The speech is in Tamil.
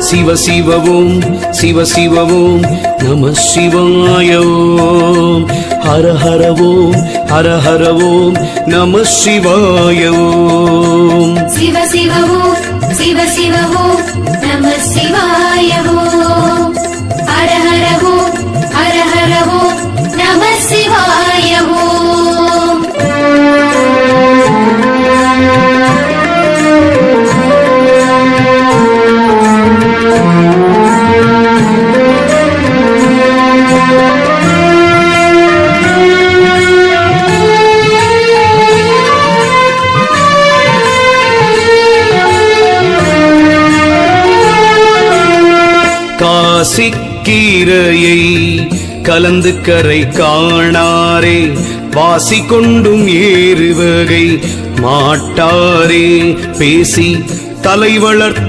சிவ சிவ ஓம் சிவ சிவ ஓம் நம சிவாய ஓம் ஹர ஹர ஓம் ஹர ஹர ஓம் நம சிவாய ஓம் சிவ சிவ ஓம் சிவ சிவ ஓம் நம சிவாய ஓம் ஹர ஹர ஓம் ஹர ஹர ஓம் நம சிவாய ஓம் காசிக்கீரையை கலந்து கரை காணாரே வாசி கொண்டும் ஏறுவகை மாட்டாரே பேசி தலை வளர்த்த